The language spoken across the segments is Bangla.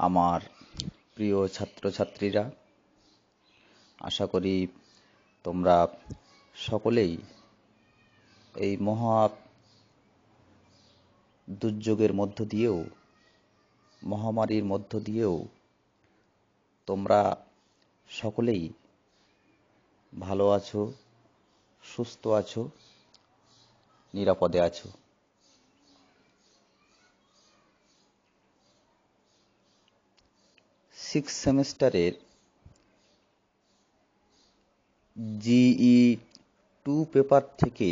আমার প্রিয় ছাত্রছাত্রীরা, আশা করি তোমরা সকলেই এই মহা দুর্যোগের মধ্য দিয়েও, মহামারীর মধ্য দিয়েও তোমরা সকলেই ভালো আছো, সুস্থ আছো, নিরাপদে আছো। সিক্স সেমেস্টারের GE2 পেপার থেকে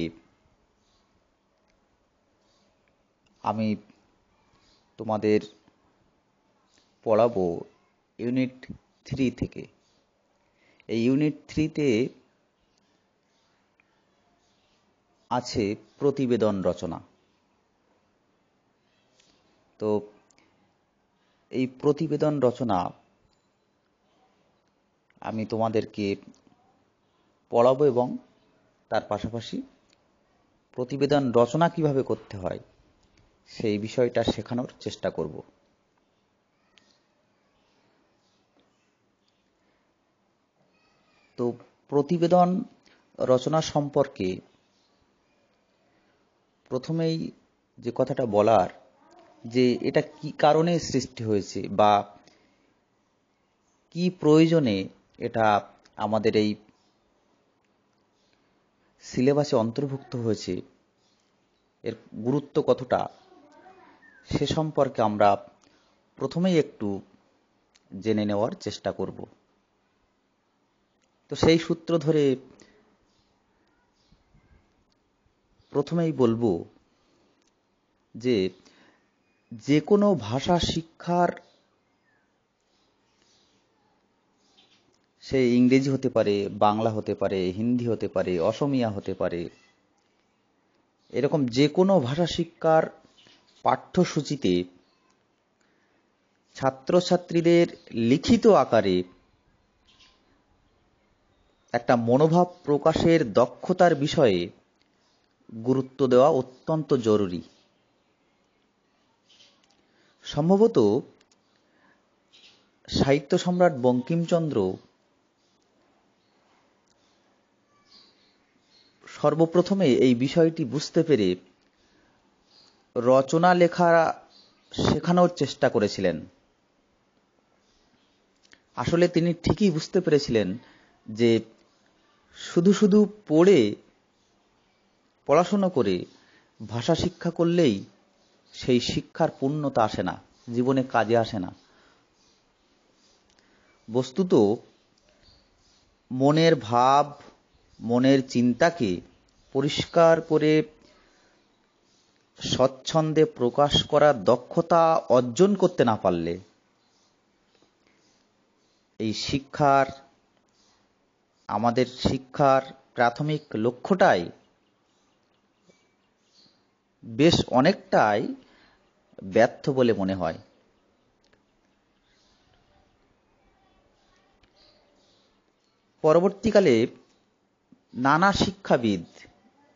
আমি তোমাদের পড়াবো ইউনিট 3 থেকে। এই ইউনিট 3-তে আছে প্রতিবেদন রচনা। তো এই প্রতিবেদন রচনা আমি তোমাদেরকে পড়াবো এবং তার পাশাপাশি প্রতিবেদন রচনা কিভাবে করতে হয় সেই বিষয়টা শেখানোর চেষ্টা করব। তো প্রতিবেদন রচনা সম্পর্কে প্রথমেই যে কথাটা বলার, যে এটা কি কারণে সৃষ্টি হয়েছে বা কি প্রয়োজনে এটা আমাদের এই সিলেবাসে অন্তর্ভুক্ত হয়েছে, এর গুরুত্ব কতটা, সে সম্পর্কে আমরা প্রথমেই একটু জেনে নেওয়ার চেষ্টা করব। তো সেই সূত্র ধরে প্রথমেই বলবো যে কোনো ভাষা শিক্ষার, সে ইংরেজি হতে পারে, বাংলা হতে পারে, হিন্দি হতে পারে, অসমিয়া হতে পারে, এরকম যে কোনো ভাষা শিক্ষার পাঠ্যসূচিতে ছাত্রছাত্রীদের লিখিত আকারে একটা মনোভাব প্রকাশের দক্ষতার বিষয়ে গুরুত্ব দেওয়া অত্যন্ত জরুরি। সম্ভবত সাহিত্য সম্রাট বঙ্কিমচন্দ্র সর্বপ্রথমে এই বিষয়টি বুঝতে পেরে রচনা লেখা শেখানোর চেষ্টা করেছিলেন। আসলে তিনি ঠিকই বুঝতে পেরেছিলেন যে শুধু শুধু পড়াশোনা করে ভাষা শিক্ষা করলেই সেই শিক্ষার পূর্ণতা আসে না, জীবনে কাজে আসে না। বস্তুত মনের ভাব, মনের চিন্তাকে পরিষ্কার করে স্বচ্ছন্দে প্রকাশ করার দক্ষতা অর্জন করতে না পারলে এই আমাদের শিক্ষার প্রাথমিক লক্ষ্যটাই বেশ অনেকটাই ব্যর্থ বলে মনে হয়। পরবর্তীকালে নানা শিক্ষাবিদ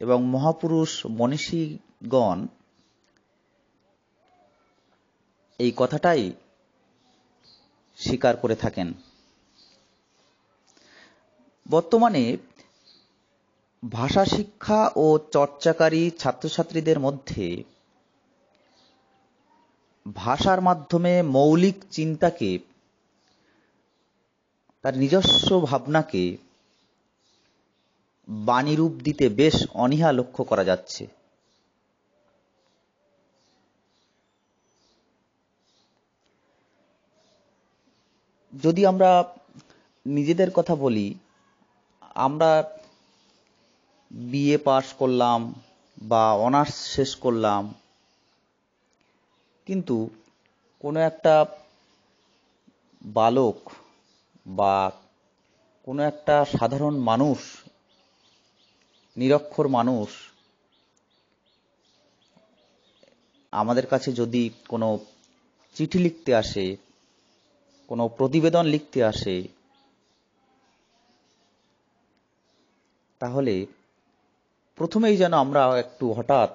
এবং মহাপুরুষ মনীষীগণ এই কথাটাই স্বীকার করে থাকেন। বর্তমানে ভাষা শিক্ষা ও চর্চাকারী ছাত্রছাত্রীদের মধ্যে ভাষার মাধ্যমে মৌলিক চিন্তাকে, তার নিজস্ব ভাবনাকে বাণীরূপ দিতে বেশ অনীহা লক্ষ্য করা যাচ্ছে। যদি আমরা নিজেদের কথা বলি, আমরা বিএ পাস করলাম বা অনার্স শেষ করলাম, কিন্তু কোনো একটা বালক বা কোনো একটা সাধারণ মানুষ, নিরক্ষর মানুষ আমাদের কাছে যদি কোনো চিঠি লিখতে আসে, কোনো প্রতিবেদন লিখতে আসে, তাহলে প্রথমেই যেন আমরা একটু হঠাৎ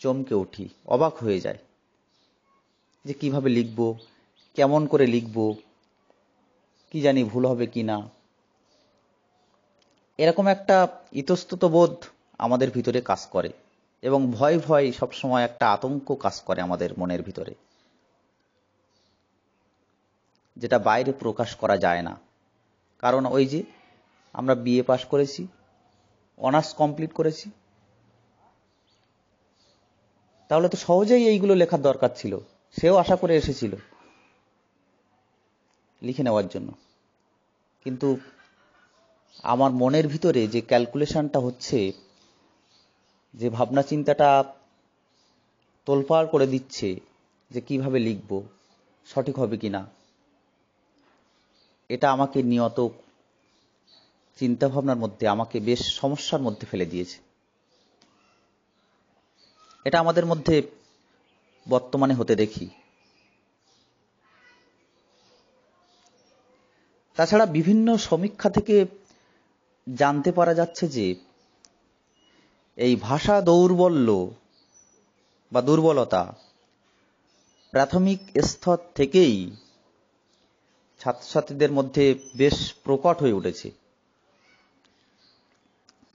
চমকে উঠি, অবাক হয়ে যায় যে কিভাবে লিখব, কেমন করে লিখব, কি জানি ভুল হবে কি না, এরকম একটা ইতস্তত বোধ আমাদের ভিতরে কাজ করে এবং ভয় ভয় সবসময় একটা আতঙ্ক কাজ করে আমাদের মনের ভিতরে, যেটা বাইরে প্রকাশ করা যায় না। কারণ ওই যে আমরা বিএ পাশ করেছি, অনার্স কমপ্লিট করেছি, তাহলে তো সহজেই এইগুলো লেখার দরকার ছিল, সেও আশা করে এসেছিল লিখে নেওয়ার জন্য। কিন্তু আমার মনের ভিতরে যে ক্যালকুলেশনটা হচ্ছে, যে ভাবনা চিন্তাটা তোলপাড় করে দিচ্ছে যে কিভাবে লিখব, সঠিক হবে কিনা, এটা আমাকে নিয়ত চিন্তা ভাবনার মধ্যে, আমাকে বেশ সমস্যার মধ্যে ফেলে দিয়েছে। এটা আমাদের মধ্যে বর্তমানে হতে দেখি। তাছাড়া বিভিন্ন সমীক্ষা থেকে জানতে পারা যাচ্ছে যে এই ভাষা দৌর্বল্য বা দুর্বলতা প্রাথমিক স্তর থেকেই ছাত্রছাত্রীদের মধ্যে বেশ প্রকট হয়ে উঠেছে।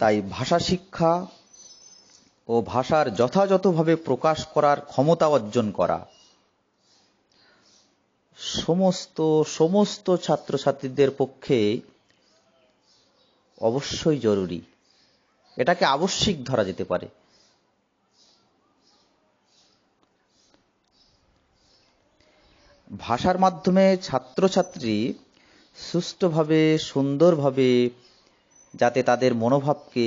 তাই ভাষা শিক্ষা ও ভাষার যথাযথভাবে প্রকাশ করার ক্ষমতা অর্জন করা সমস্ত ছাত্রছাত্রীদের পক্ষে অবশ্যই জরুরি। এটাকে আবশ্যিক ধরা যেতে পারে। ভাষার মাধ্যমে ছাত্রছাত্রী সুষ্ঠুভাবে, সুন্দরভাবে যাতে তাদের মনোভাবকে,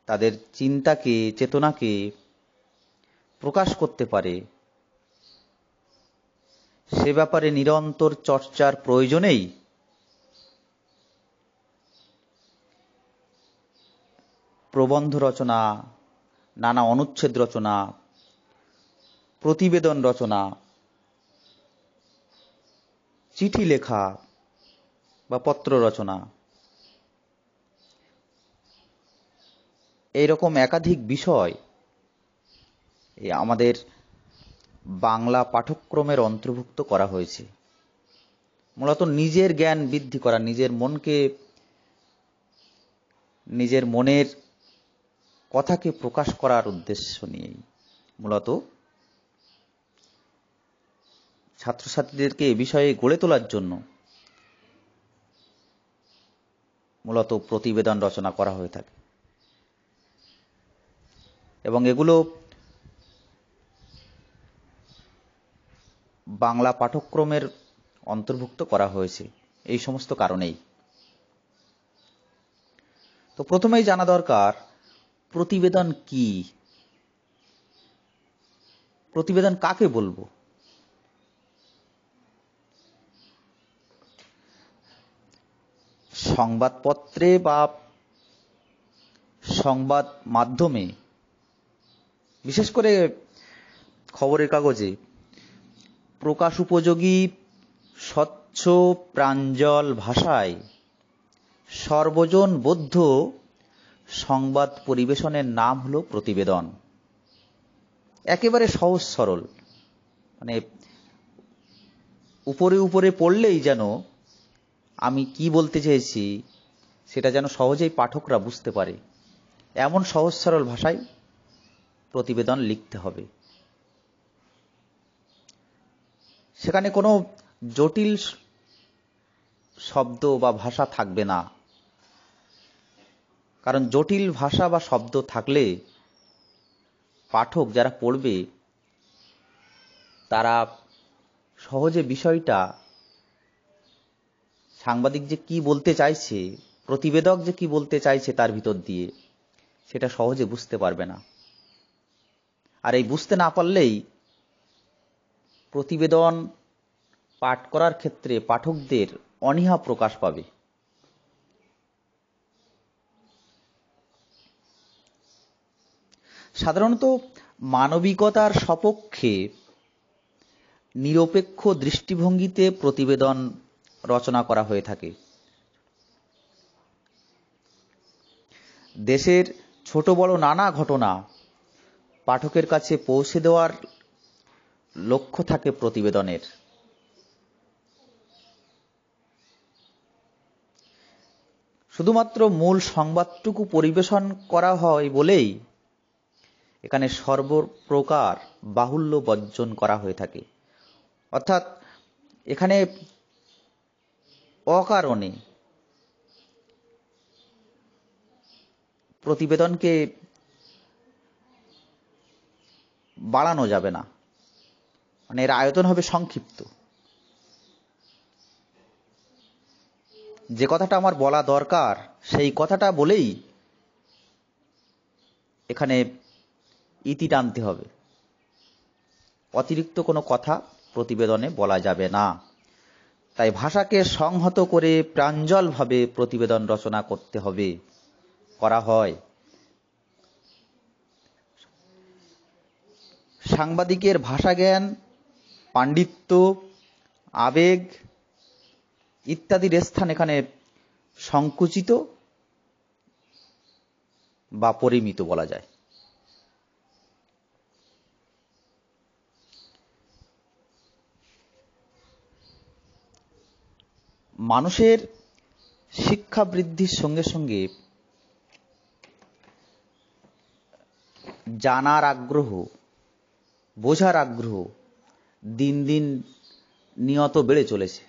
তাদের চিন্তাকে, চেতনাকে প্রকাশ করতে পারে, সে ব্যাপারে নিরন্তর চর্চার প্রয়োজনেই প্রবন্ধ রচনা, নানা অনুচ্ছেদ রচনা, প্রতিবেদন রচনা, চিঠি লেখা বা পত্র রচনা, এইরকম একাধিক বিষয় আমাদের বাংলা পাঠ্যক্রমের অন্তর্ভুক্ত করা হয়েছে। মূলত নিজের জ্ঞান বৃদ্ধি করা, নিজের মনকে, নিজের মনের কথাকে প্রকাশ করার উদ্দেশ্য নিয়েই মূলত ছাত্রছাত্রীদেরকে এ বিষয়ে গড়ে তোলার জন্য মূলত প্রতিবেদন রচনা করা হয়ে থাকে। এবং এগুলো বাংলা পাঠ্যক্রমের অন্তর্ভুক্ত করা হয়েছে এই সমস্ত কারণেই। তো প্রথমেই জানা দরকার প্রতিবেদন কি, প্রতিবেদন কাকে বলবো। সংবাদপত্রে বা সংবাদ মাধ্যমে, বিশেষ করে খবরের কাগজে প্রকাশ উপযোগী স্বচ্ছ প্রাঞ্জল ভাষায় সর্বজন বোধ্য সংবাদ পরিবেশনের নাম হলো প্রতিবেদন। একেবারে সহজ সরল, মানে উপরে উপরে পড়লেই যেন আমি কি বলতে চেয়েছি সেটা যেন সহজেই পাঠকরা বুঝতে পারে, এমন সহজ সরল ভাষায় প্রতিবেদন লিখতে হবে। সেখানে কোনো জটিল শব্দ বা ভাষা থাকবে না। কারণ জটিল ভাষা বা শব্দ থাকলে পাঠক যারা পড়বে তারা সহজে বিষয়টা, সাংবাদিক যে কি বলতে চাইছে, প্রতিবেদক যে কি বলতে চাইছে তার ভিতর দিয়ে, সেটা সহজে বুঝতে পারবে না। আর এই বুঝতে না পারলেই প্রতিবেদন পাঠ করার ক্ষেত্রে পাঠকদের অনীহা প্রকাশ পাবে। সাধারণত মানবিকতার সপক্ষে নিরপেক্ষ দৃষ্টিভঙ্গিতে প্রতিবেদন রচনা করা হয়ে থাকে। দেশের ছোট বড় নানা ঘটনা পাঠকের কাছে পৌঁছে দেওয়ার লক্ষ্য থাকে প্রতিবেদনের। শুধুমাত্র মূল সংবাদটুকু পরিবেশন করা হয় বলেই এখানে সর্বপ্রকার বাহুল্য বর্জন করা হয়ে থাকে। অর্থাৎ এখানে অকারণে প্রতিবেদনকে বাড়ানো যাবে না, মানে এর আয়তন হবে সংক্ষিপ্ত। যে কথাটা আমার বলা দরকার সেই কথাটা বলেই এখানে ইতি টানতে হবে। অতিরিক্ত কোনো কথা প্রতিবেদনে বলা যাবে না। তাই ভাষাকে সংহত করে প্রাঞ্জলভাবে প্রতিবেদন রচনা করতে হবে, করা হয়। সাংবাদিকের ভাষাজ্ঞান, পাণ্ডিত্য, আবেগ ইত্যাদির স্থান এখানে সংকুচিত বা পরিমিত বলা যায়। মানুষের শিক্ষা বৃদ্ধির সঙ্গে সঙ্গে জানার আগ্রহ, বোঝার আগ্রহ দিন দিন নিয়ত বেড়ে চলেছে।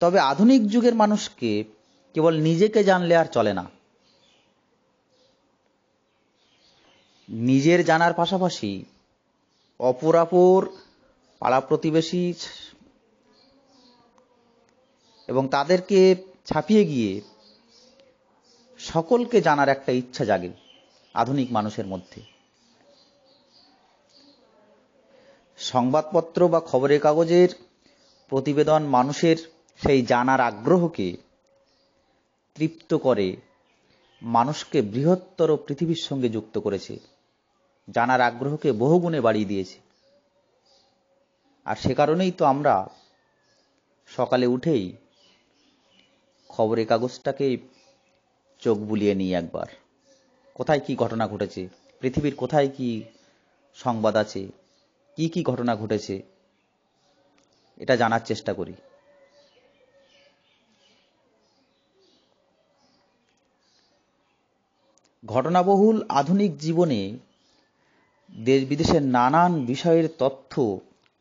তবে আধুনিক যুগের মানুষকে কেবল নিজেকে জানলে আর চলে না। নিজের জানার পাশাপাশি অপরাপর, পাড়া প্রতিবেশী এবং তাদেরকে ছাপিয়ে গিয়ে সকলকে জানার একটা ইচ্ছা জাগে আধুনিক মানুষের মধ্যে। সংবাদপত্র বা খবরের কাগজের প্রতিবেদন মানুষের সেই জানার আগ্রহকে তৃপ্ত করে, মানুষকে বৃহত্তর পৃথিবীর সঙ্গে যুক্ত করেছে, জানার আগ্রহকে বহুগুণে বাড়িয়ে দিয়েছে। আর সে কারণেই তো আমরা সকালে উঠেই খবরের কাগজটাকে চোখ বুলিয়ে নিই একবার, কোথায় কি ঘটনা ঘটেছে, পৃথিবীর কোথায় কি সংবাদ আছে, কি কি ঘটনা ঘটেছে, এটা জানার চেষ্টা করি। ঘটনাবহুল আধুনিক জীবনে দেশ বিদেশের নানান বিষয়ের তথ্য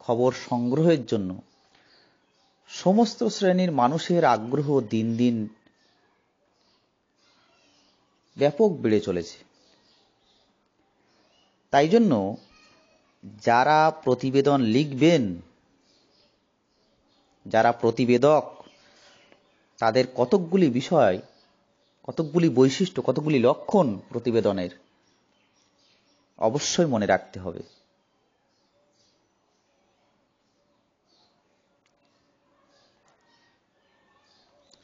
খবর সংগ্রহের জন্য সমস্ত শ্রেণীর মানুষের আগ্রহ দিন দিন ব্যাপক বেড়ে চলেছে। তাই জন্য যারা প্রতিবেদন লিখবেন, যারা প্রতিবেদক, তাদের কতকগুলি বিষয়, কতকগুলি বৈশিষ্ট্য, কতকগুলি লক্ষণ প্রতিবেদনের অবশ্যই মনে রাখতে হবে।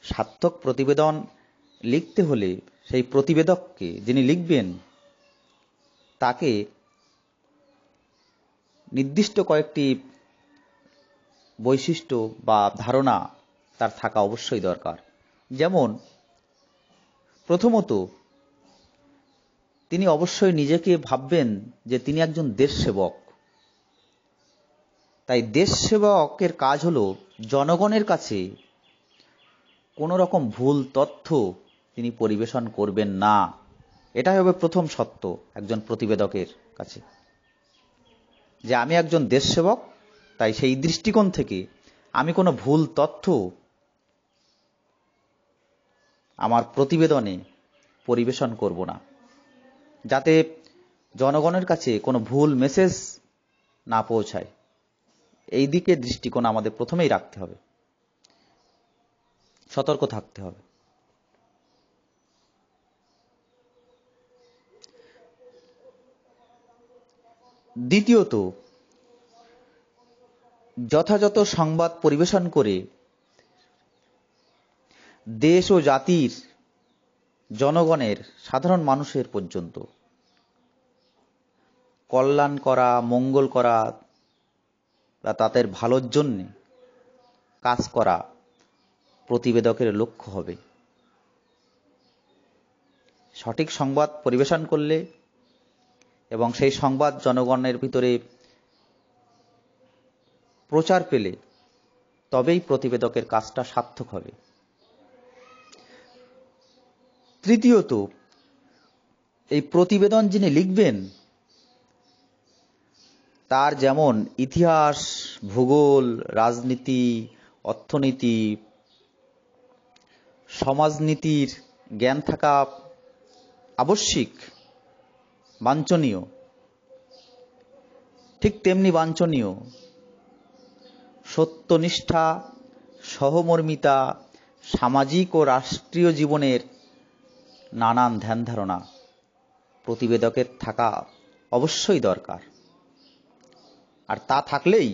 সার্থক প্রতিবেদন লিখতে হলে সেই প্রতিবেদককে, যিনি লিখবেন, তাকে নির্দিষ্ট কয়েকটি বৈশিষ্ট্য বা ধারণা তার থাকা অবশ্যই দরকার। যেমন প্রথমত, তিনি অবশ্যই নিজেকে ভাববেন যে তিনি একজন দেশসেবক। তাই দেশসেবকের কাজ হলো জনগণের কাছে কোনো রকম ভুল তথ্য তিনি পরিবেশন করবেন না। এটাই হবে প্রথম সত্য একজন প্রতিবেদকের কাছে, যে আমি একজন দেশসেবক, তাই সেই দৃষ্টিকোণ থেকে আমি কোনো ভুল তথ্য আমার প্রতিবেদনে পরিবেশন করব না, যাতে জনগণের কাছে কোনো ভুল মেসেজ না পৌঁছায়। এই দিকে দৃষ্টিকোণ আমাদের প্রথমেই রাখতে হবে, সতর্ক থাকতে হবে। দ্বিতীয়ত, যথাযথ সংবাদ পরিবেশন করে দেশ ও জাতির, জনগণের, সাধারণ মানুষের পর্যন্ত কল্যাণ করা, মঙ্গল করা বা তাদের ভালোর জন্য কাজ করা প্রতিবেদকের লক্ষ্য হবে। সঠিক সংবাদ পরিবেশন করলে এবং সেই সংবাদ জনগণের ভিতরে প্রচার পেলে তবেই প্রতিবেদকের কাজটা সার্থক হবে। তৃতীয়ত, এই প্রতিবেদন যিনি লিখবেন তার যেমন ইতিহাস, ভূগোল, রাজনীতি, অর্থনীতি, সমাজনীতির জ্ঞান থাকা আবশ্যিক, বাঞ্ছনীয়, ঠিক তেমনি বাঞ্ছনীয় সত্যনিষ্ঠা, সহমর্মিতা, সামাজিক ও রাষ্ট্রীয় জীবনের নানান ধ্যান ধারণা প্রতিবেদকের থাকা অবশ্যই দরকার। আর তা থাকলেই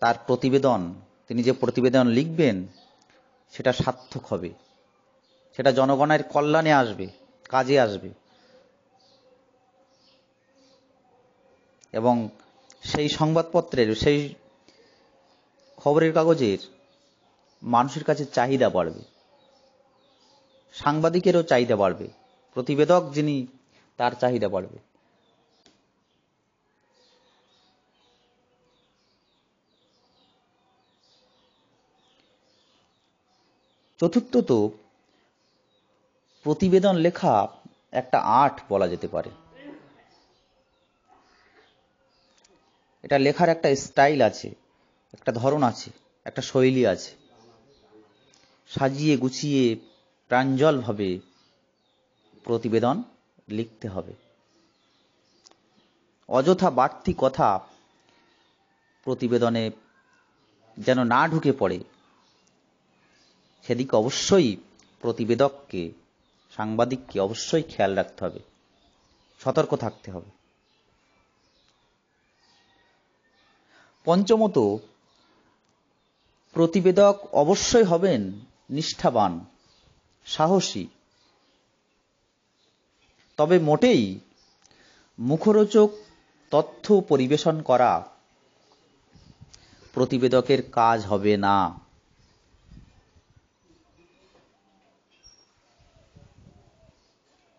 তার প্রতিবেদন, তিনি যে প্রতিবেদন লিখবেন সেটা সার্থক হবে, সেটা জনগণের কল্যাণে আসবে, কাজে আসবে, এবং সেই সংবাদপত্রের, সেই খবরের কাগজের মানুষের কাছে চাহিদা বাড়বে, সাংবাদিকেরও চাহিদা বাড়বে, প্রতিবেদক যিনি তার চাহিদা বাড়বে। চতুর্থত, প্রতিবেদন লেখা একটা আর্ট বলা যেতে পারে। এটা লেখার একটা স্টাইল আছে, একটা ধরন আছে, একটা শৈলী আছে। সাজিয়ে গুছিয়ে প্রাঞ্জলভাবে প্রতিবেদন লিখতে হবে। অযথা বাড়তি কথা প্রতিবেদনে যেন না ঢুকে পড়ে, সেদিকে অবশ্যই প্রতিবেদককে, সাংবাদিককে অবশ্যই খেয়াল রাখতে হবে, সতর্ক থাকতে হবে। পঞ্চমত, প্রতিবেদক অবশ্যই হবেন নিষ্ঠাবান, সাহসী। তবে মোটেই মুখরোচক তথ্য পরিবেশন করা প্রতিবেদকের কাজ হবে না।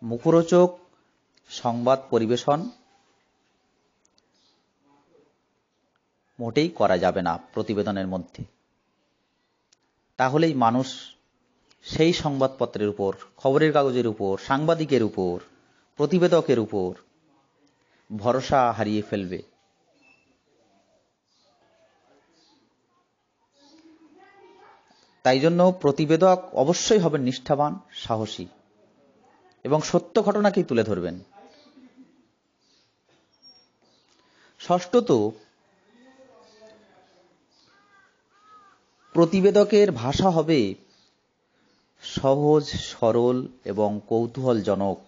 মুখরোচক সংবাদ পরিবেশন মোটেই করা যাবে না প্রতিবেদনের মধ্যে। তাহলেই মানুষ সেই সংবাদপত্রের উপর, খবরের কাগজের উপর, সাংবাদিকের উপর, প্রতিবেদকের উপর ভরসা হারিয়ে ফেলবে। তাই জন্য প্রতিবেদক অবশ্যই হবেন নিষ্ঠাবান, সাহসী এবং সত্য ঘটনাকেই তুলে ধরবেন। ষষ্ঠত, প্রতিবেদকের ভাষা হবে সহজ, সরল এবং কৌতূহলজনক।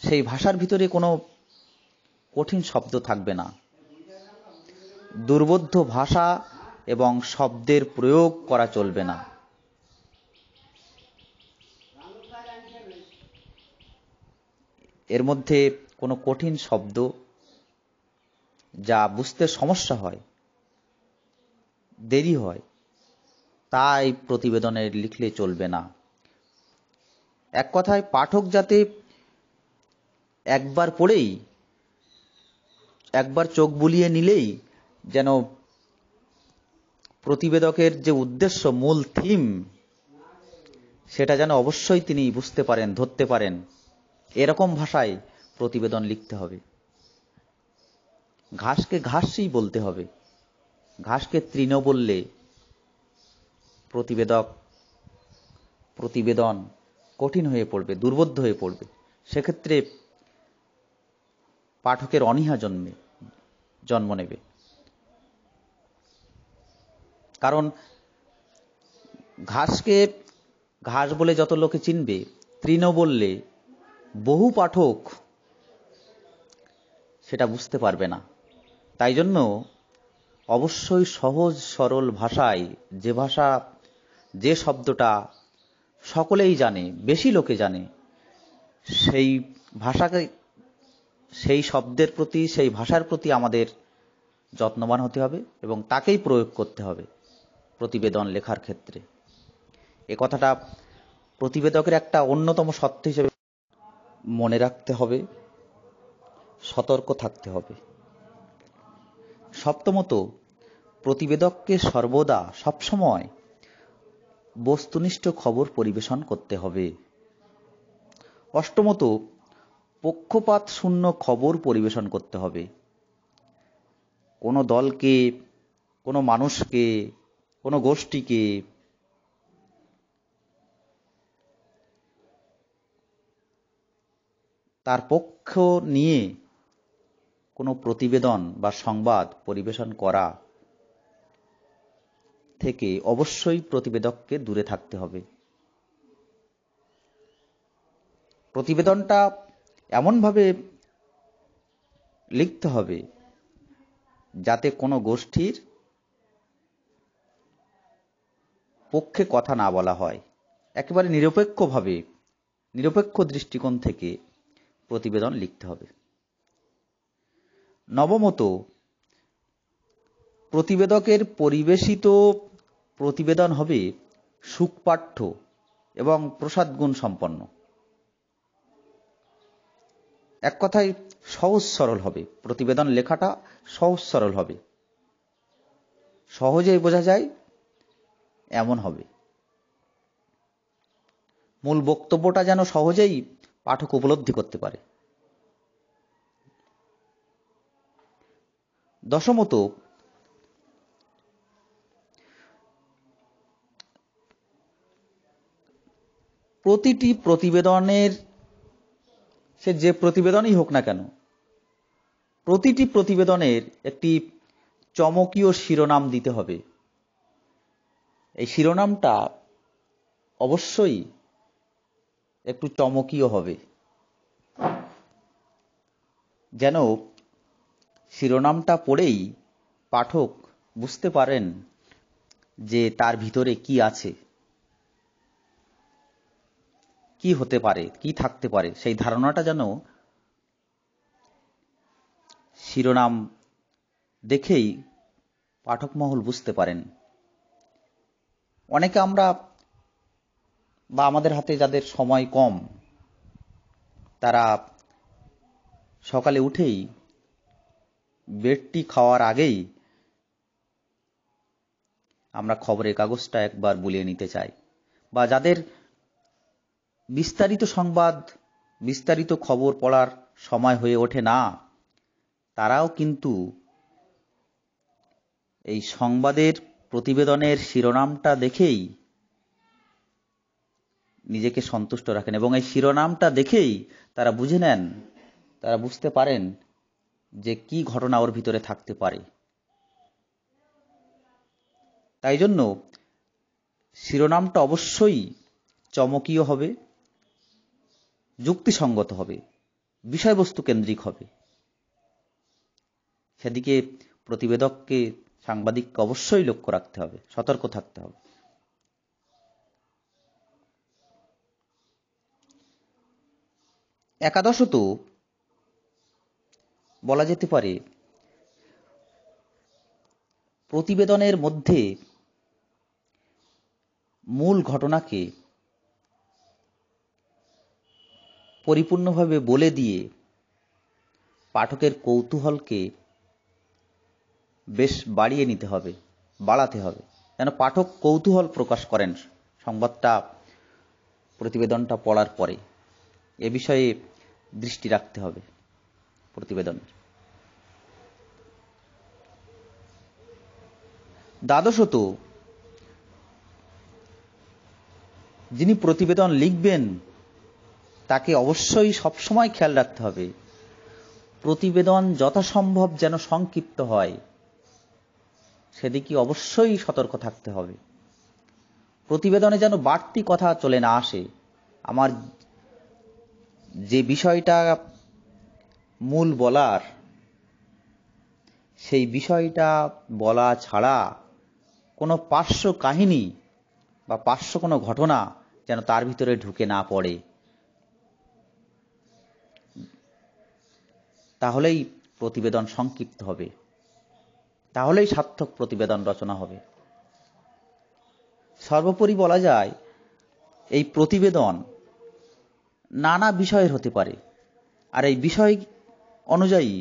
সেই ভাষার ভিতরে কোনো কঠিন শব্দ থাকবে না। দুর্বোধ্য ভাষা এবং শব্দের প্রয়োগ করা চলবে না। এর মধ্যে কোনো কঠিন শব্দ যা বুঝতে সমস্যা হয়, দেরি হয়, তাই প্রতিবেদনে লিখলে চলবে না। এক কথায় পাঠক যাতে একবার পড়েই, একবার চোখ বুলিয়ে নিলেই যেন প্রতিবেদকের যে উদ্দেশ্য, মূল থিম, সেটা যেন অবশ্যই তিনি বুঝতে পারেন, ধরতে পারেন, এরকম ভাষায় প্রতিবেদন লিখতে হবে। ঘাসকে ঘাসই বলতে হবে। ঘাসকে তৃণ বললে প্রতিবেদন কঠিন হয়ে পড়বে, দুর্বোধ্য হয়ে পড়বে। সেক্ষেত্রে পাঠকের অনীহা জন্ম নেবে। কারণ ঘাসকে ঘাস বলে যত লোকে চিনবে, তৃণ বললে বহু পাঠক সেটা বুঝতে পারবে না। তাই জন্য অবশ্যই সহজ সরল ভাষায়, যে শব্দটা সকলেই জানে, বেশি লোকে জানে, সেই ভাষাকে, সেই শব্দের প্রতি, সেই ভাষার প্রতি আমাদের যত্নবান হতে হবে এবং তাকেই প্রয়োগ করতে হবে প্রতিবেদন লেখার ক্ষেত্রে। এ কথাটা প্রতিবেদকের একটা অন্যতম সত্য হিসেবে মনে রাখতে হবে, সতর্ক থাকতে হবে। সপ্তমত, প্রতিবেদককে সর্বদা সবসময় বস্তুনিষ্ঠ খবর পরিবেশন করতে হবে। অষ্টমত, পক্ষপাত শূন্য খবর পরিবেশন করতে হবে। কোনো দলকে, কোনো মানুষকে, কোনো গোষ্ঠীকে তার পক্ষ নিয়ে কোনো প্রতিবেদন বা সংবাদ পরিবেশন করা থেকে অবশ্যই প্রতিবেদককে দূরে থাকতে হবে। প্রতিবেদনটা এমনভাবে লিখতে হবে যাতে কোনো গোষ্ঠীর পক্ষে কথা না বলা হয়। একেবারে নিরপেক্ষভাবে, নিরপেক্ষ দৃষ্টিকোণ থেকে প্রতিবেদন লিখতে হবে। নবমত, প্রতিবেদকের পরিবেশিত প্রতিবেদন হবে সুপাঠ্য এবং প্রসাদগুণ সম্পন্ন। এক কথায় সহজ সরল হবে, প্রতিবেদন লেখাটা সহজ সরল হবে, সহজেই বোঝা যায় এমন হবে। মূল বক্তব্যটা যেন সহজেই পাঠক উপলব্ধি করতে পারে। দশমত, প্রতিটি প্রতিবেদনের, সে যে প্রতিবেদনই হোক না কেন, প্রতিটি প্রতিবেদনের একটি চমকীয় শিরোনাম দিতে হবে। এই শিরোনামটা অবশ্যই একটু চমকীয় হবে, যেন শিরোনামটা পড়েই পাঠক বুঝতে পারেন যে তার ভিতরে কি আছে, কি হতে পারে, কি থাকতে পারে, সেই ধারণাটা যেন শিরোনাম দেখেই পাঠক মহল বুঝতে পারেন। অনেকে আমরা বা আমাদের হাতে যাদের সময় কম, তারা সকালে উঠেই বেডটি খাওয়ার আগেই আমরা খবরের কাগজটা একবার বুলিয়ে নিতে চাই, বা যাদের বিস্তারিত সংবাদ, বিস্তারিত খবর পড়ার সময় হয়ে ওঠে না, তারাও কিন্তু এই সংবাদের প্রতিবেদনের শিরোনামটা দেখেই নিজেকে সন্তুষ্ট রাখেন, এবং এই শিরোনামটা দেখেই তারা বুঝে নেন, তারা বুঝতে পারেন যে কি ঘটনা ওর ভিতরে থাকতে পারে। তাই জন্য শিরোনামটা অবশ্যই চমকীয় হবে, যুক্তিসঙ্গত হবে, বিষয়বস্তু কেন্দ্রিক হবে। সেদিকে প্রতিবেদককে, সাংবাদিককে অবশ্যই লক্ষ্য রাখতে হবে, সতর্ক থাকতে হবে। একাদশত বলা যেতে পারে, প্রতিবেদনের মধ্যে মূল ঘটনাকে পরিপূর্ণভাবে বলে দিয়ে পাঠকের কৌতূহলকে বেশ বাড়িয়ে নিতে হবে, বাড়াতে হবে, যেন পাঠক কৌতূহল প্রকাশ করেন সংবাদটা, প্রতিবেদনটা পড়ার পরে। এ বিষয়ে দৃষ্টি রাখতে হবে প্রতিবেদনের। দ্বাদশত, যিনি প্রতিবেদন লিখবেন তাকে অবশ্যই সবসময় খেয়াল রাখতে হবে প্রতিবেদন যথাসম্ভব যেন সংক্ষিপ্ত হয়, সেদিকে অবশ্যই সতর্ক থাকতে হবে। প্রতিবেদনে যেন বাড়তি কথা চলে না আসে। আমার যে বিষয়টা মূল বলার, সেই বিষয়টা বলা ছাড়া কোনো পার্শ্ব কাহিনী বা পার্শ্ব কোনো ঘটনা যেন তার ভিতরে ঢুকে না পড়ে, তাহলেই প্রতিবেদন সংক্ষিপ্ত হবে, তাহলেই সার্থক প্রতিবেদন রচনা হবে। সর্বোপরি বলা যায়, এই প্রতিবেদন নানা বিষয়ের হতে পারে, আর এই বিষয় অনুযায়ী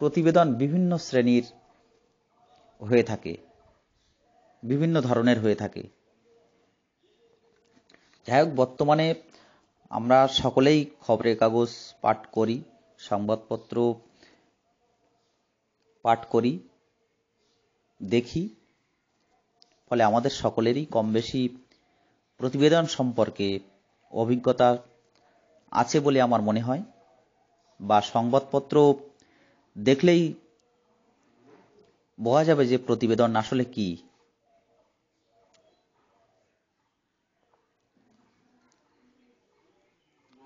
প্রতিবেদন বিভিন্ন শ্রেণীর হয়ে থাকে, বিভিন্ন ধরনের হয়ে থাকে। যাই হোক, বর্তমানে আমরা সকলেই খবরের কাগজ পাঠ করি, সংবাদপত্র পাঠ করি, দেখি। ফলে আমাদের সকলেরই কম বেশি প্রতিবেদন সম্পর্কে অভিজ্ঞতা আছে বলে আমার মনে হয়, বা সংবাদপত্র দেখলেই বোঝা যাবে যে প্রতিবেদন আসলে কি।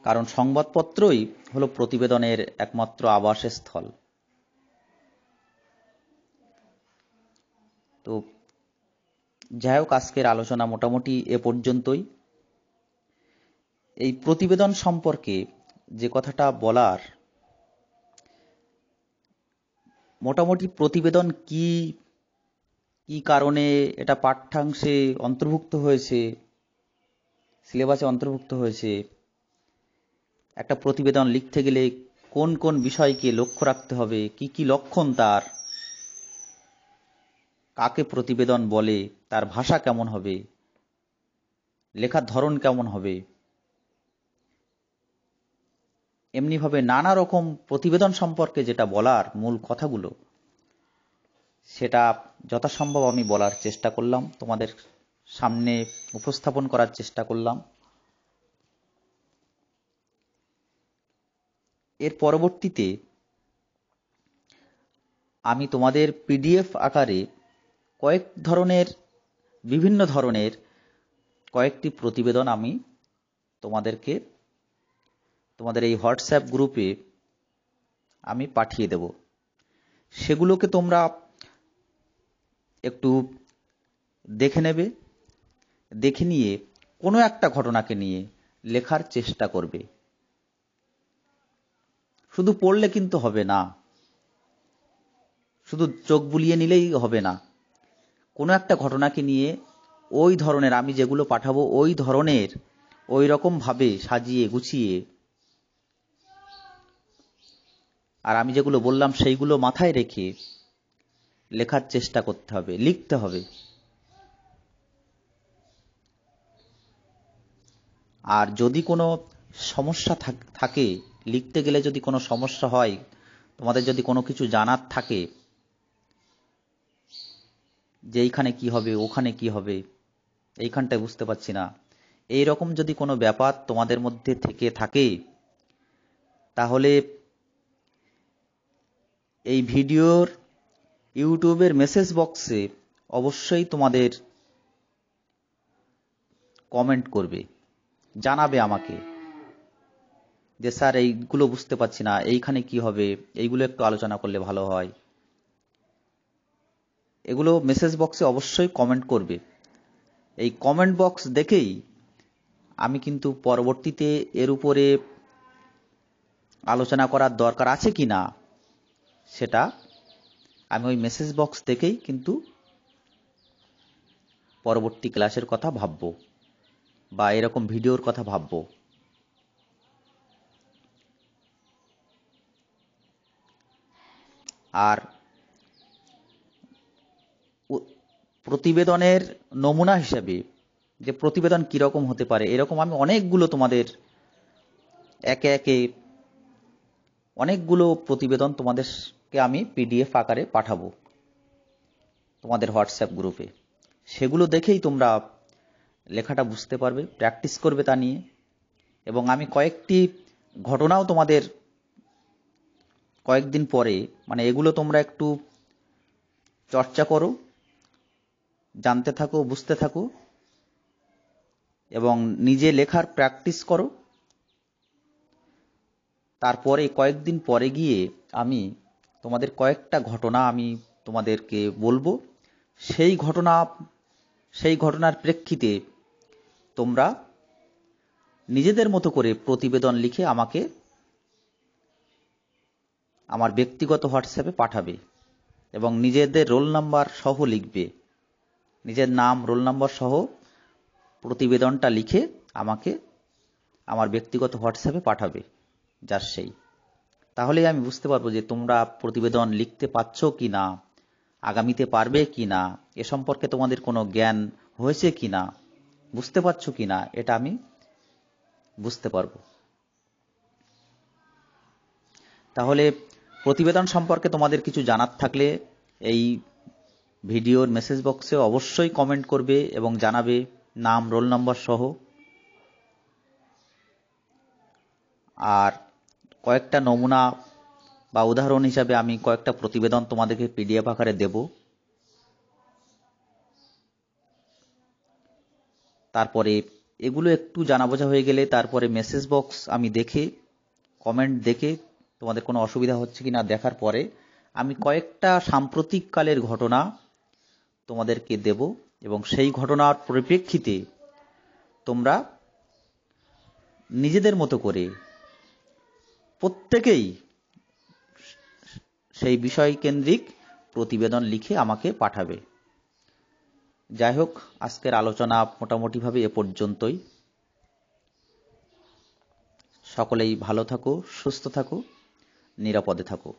কারণ সংবাদপত্রই হলো প্রতিবেদনের একমাত্র আবাসস্থল। তো যাই হোক, আজকের আলোচনা মোটামুটি এ পর্যন্তই। এই প্রতিবেদন সম্পর্কে যে কথাটা বলার, মোটামুটি প্রতিবেদন কি কি কারণে এটা পাঠ্যাংশে অন্তর্ভুক্ত হয়েছে, সিলেবাসে অন্তর্ভুক্ত হয়েছে, একটা প্রতিবেদন লিখতে গেলে কোন কোন বিষয়কে লক্ষ্য রাখতে হবে, কি কি লক্ষণ তার, কাকে প্রতিবেদন বলে, তার ভাষা কেমন হবে, লেখার ধরন কেমন হবে, এমনিভাবে নানা রকম প্রতিবেদন সম্পর্কে যেটা বলার মূল কথাগুলো, সেটা যথাসম্ভব আমি বলার চেষ্টা করলাম, তোমাদের সামনে উপস্থাপন করার চেষ্টা করলাম। এর পরবর্তীতে আমি তোমাদের পিডিএফ আকারে বিভিন্ন ধরনের কয়েকটি প্রতিবেদন আমি তোমাদেরকে তোমাদের এই হোয়াটসঅ্যাপ গ্রুপে আমি পাঠিয়ে দেব। সেগুলোকে তোমরা একটু দেখে নেবে, দেখে নিয়ে কোনো একটা ঘটনাকে নিয়ে লেখার চেষ্টা করবে। শুধু পড়লে কিন্তু হবে না, শুধু চোখ বুলিয়ে নিলেই হবে না। কোনো একটা ঘটনাকে নিয়ে ওই ধরনের, আমি যেগুলো পাঠাবো ওই ধরনের, ওই রকম ভাবে সাজিয়ে গুছিয়ে, আর আমি যেগুলো বললাম সেইগুলো মাথায় রেখে লেখার চেষ্টা করতে হবে, লিখতে হবে। আর যদি কোনো সমস্যা থাকে, লিখতে গেলে যদি কোনো সমস্যা হয়, তোমাদের যদি কোনো কিছু জানার থাকে যে এইখানে কি হবে, ওখানে কি হবে, এইখানটায় বুঝতে পারছি না, এই রকম যদি কোনো ব্যাপার তোমাদের মধ্যে থেকে থাকে, তাহলে এই ভিডিওর ইউটিউবের মেসেজ বক্সে অবশ্যই তোমাদের কমেন্ট করবে, জানাবে আমাকে যে স্যার এইগুলো বুঝতে পারছি না, এইখানে কি হবে, এইগুলো একটু আলোচনা করলে ভালো হয়। এগুলো মেসেজ বক্সে অবশ্যই কমেন্ট করবে। এই কমেন্ট বক্স দেখেই আমি কিন্তু পরবর্তীতে এর উপরে আলোচনা করার দরকার আছে কি না, সেটা আমি ওই মেসেজ বক্স দেখেই কিন্তু পরবর্তী ক্লাসের কথা ভাববো, বা এরকম ভিডিওর কথা ভাববো। আর প্রতিবেদনের নমুনা হিসেবে যে প্রতিবেদন কিরকম হতে পারে, এরকম আমি অনেকগুলো তোমাদের একে একে অনেকগুলো প্রতিবেদন তোমাদেরকে আমি পিডিএফ আকারে পাঠাবো তোমাদের হোয়াটসঅ্যাপ গ্রুপে। সেগুলো দেখেই তোমরা লেখাটা বুঝতে পারবে, প্র্যাকটিস করবে তা নিয়ে। এবং আমি কয়েকটি ঘটনাও তোমাদের কয়েকদিন পরে, মানে এগুলো তোমরা একটু চর্চা করো, জানতে থাকো, বুঝতে থাকো, এবং নিজে লেখার প্র্যাকটিস করো। তারপরে কয়েকদিন পরে গিয়ে আমি তোমাদের কয়েকটা ঘটনা আমি তোমাদেরকে বলবো। সেই ঘটনার প্রেক্ষিতে তোমরা নিজেদের মতো করে প্রতিবেদন লিখে আমাকে আমার ব্যক্তিগত হোয়াটসঅ্যাপে পাঠাবে, এবং নিজেদের রোল নাম্বার সহ লিখবে, নিজের নাম, রোল নাম্বার সহ প্রতিবেদনটা লিখে আমাকে আমার ব্যক্তিগত হোয়াটসঅ্যাপে পাঠাবে, যার সেই। তাহলেই আমি বুঝতে পারবো যে তোমরা প্রতিবেদন লিখতে পারছো কি না, আগামীতে পারবে কি না, এ সম্পর্কে তোমাদের কোনো জ্ঞান হয়েছে কি না, বুঝতে পারছো কি না, এটা আমি বুঝতে পারবো। তাহলে প্রতিবেদন সম্পর্কে তোমাদের কিছু জানার থাকলে এই ভিডিওর মেসেজ বক্সে অবশ্যই কমেন্ট করবে এবং জানাবে, নাম, রোল নম্বর সহ। আর কয়েকটা নমুনা বা উদাহরণ হিসাবে আমি কয়েকটা প্রতিবেদন তোমাদেরকে পিডিএফ আকারে দেব। তারপরে এগুলো একটু জানা বোঝা হয়ে গেলে তারপরে মেসেজ বক্স আমি দেখে, কমেন্ট দেখে, তোমাদের কোনো অসুবিধা হচ্ছে কি না দেখার পরে আমি কয়েকটা সাম্প্রতিককালের ঘটনা তোমাদেরকে দেব এবং সেই ঘটনার পরিপ্রেক্ষিতে তোমরা নিজেদের মতো করে প্রত্যেকেই সেই বিষয় কেন্দ্রিক প্রতিবেদন লিখে আমাকে পাঠাবে। যাই হোক, আজকের আলোচনা মোটামুটিভাবে এ পর্যন্তই। সকলেই ভালো থাকো, সুস্থ থাকো, নিরাপদে থাকো।